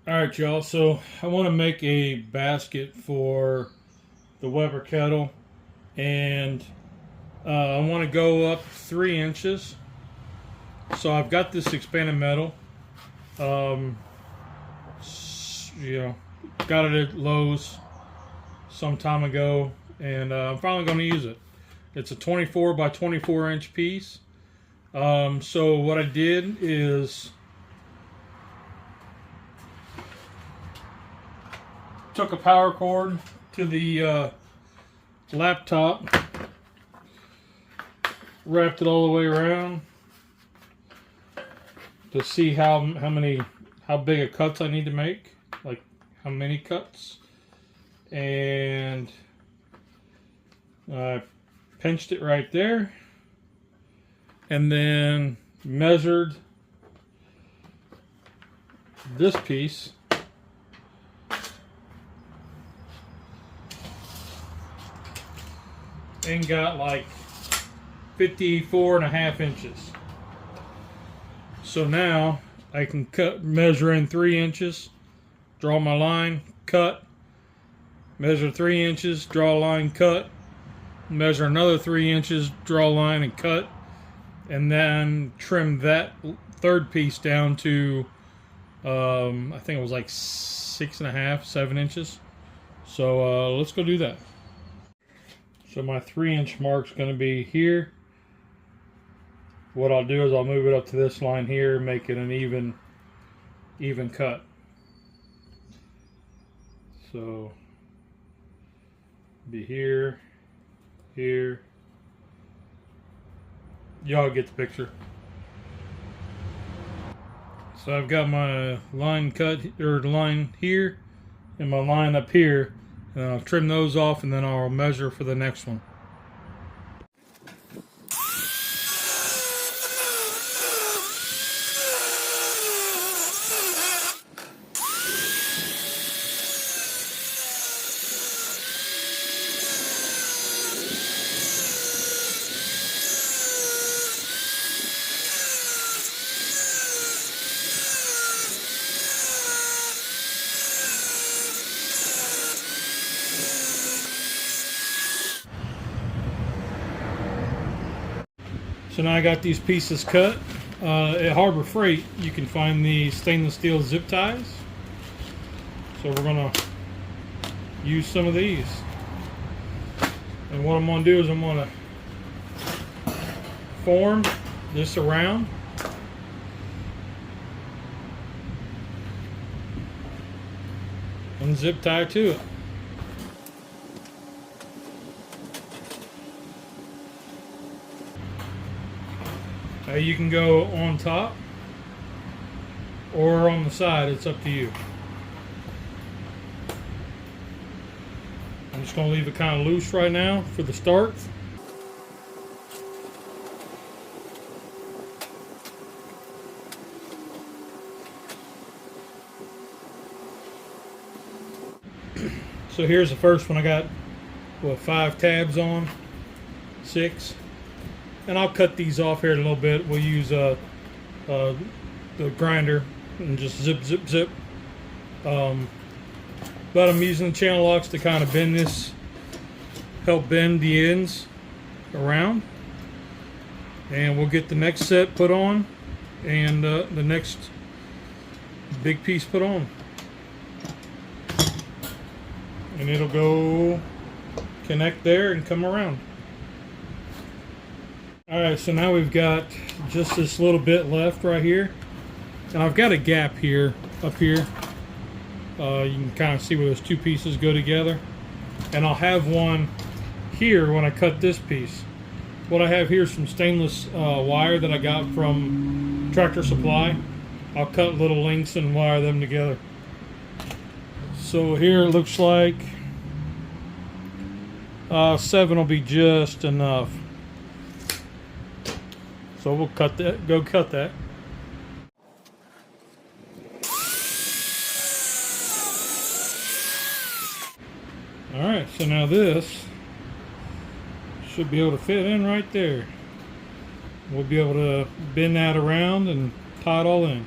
Alright y'all, so I want to make a basket for the Weber kettle, and I want to go up 3 inches. So I've got this expanded metal, got it at Lowe's some time ago, and I'm finally going to use it. It's a 24 by 24 inch piece. So what I did is took a power cord to the laptop, wrapped it all the way around to see how big of cuts I need to make, like how many cuts, and I pinched it right there, and then measured this piece and got like 54.5 inches. So now I can measure in 3 inches, draw my line, cut, measure 3 inches, draw a line, cut, measure another 3 inches, draw a line and cut, and then trim that third piece down to I think it was like 6.5, 7 inches. So let's go do that. So my 3-inch mark's going to be here. What I'll do is I'll move it up to this line here, make it an even cut. So be here, here. Y'all get the picture. So I've got my line cut, or line here, and my line up here. And I'll trim those off, and then I'll measure for the next one. So now I got these pieces cut. At Harbor Freight, you can find the stainless steel zip ties. So we're gonna use some of these. And what I'm gonna do is I'm gonna form this around. And zip tie to it. You can go on top or on the side, it's up to you. I'm just going to leave it kind of loose right now for the start. So here's the first one. I got, what, 5 tabs on, 6. And I'll cut these off here in a little bit. We'll use the grinder and just zip, zip, zip. But I'm using the channel locks to kind of bend this, help bend the ends around. And we'll get the next set put on and the next big piece put on. And it'll go connect there and come around. Alright, so now we've got just this little bit left right here. And I've got a gap here, up here. You can kind of see where those 2 pieces go together. And I'll have one here when I cut this piece. What I have here is some stainless wire that I got from Tractor Supply. I'll cut little lengths and wire them together. So here it looks like 7 will be just enough. So we'll cut that, go cut that. Alright, so now this should be able to fit in right there. We'll be able to bend that around and tie it all in.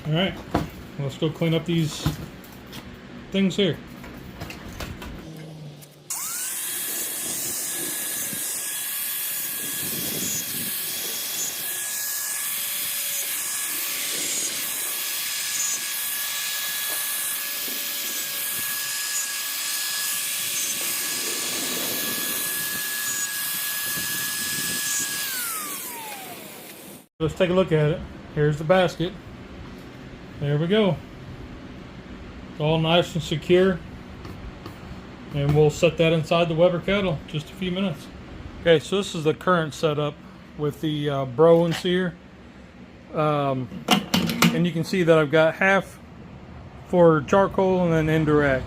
All right, let's go clean up these things here. Let's take a look at it. Here's the basket. There we go. It's all nice and secure. And we'll set that inside the Weber kettle in just a few minutes. Okay, so this is the current setup with the Bro sear. And you can see that I've got half for charcoal and then indirect.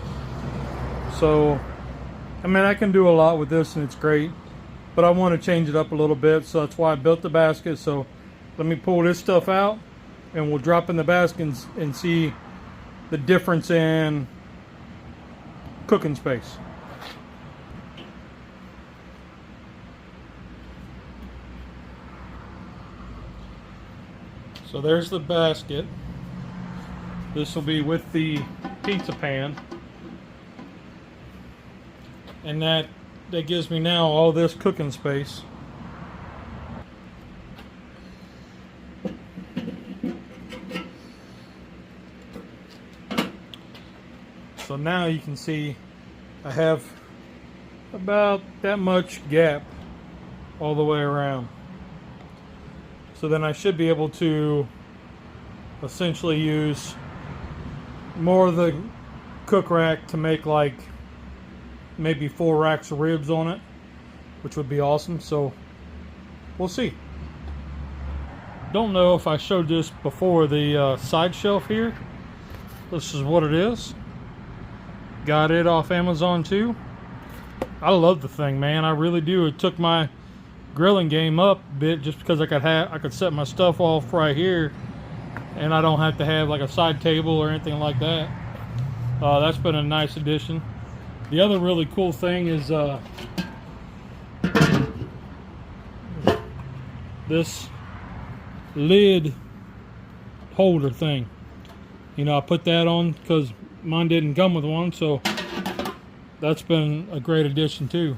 So, I mean, I can do a lot with this and it's great. But I want to change it up a little bit, so that's why I built the basket. So let me pull this stuff out and we'll drop in the basket and see the difference in cooking space. So there's the basket. This will be with the pizza pan. And that gives me now all this cooking space. So now you can see I have about that much gap all the way around. So then I should be able to essentially use more of the cook rack to make like maybe 4 racks of ribs on it, which would be awesome. So we'll see. Don't know if I showed this before, the side shelf here. This is what it is. Got it off Amazon too. I love the thing, man. I really do. It took my grilling game up a bit just because I could set my stuff off right here and I don't have to have like a side table or anything like that. That's been a nice addition. The other really cool thing is this lid holder thing. You know, I put that on because mine didn't come with one, so that's been a great addition too.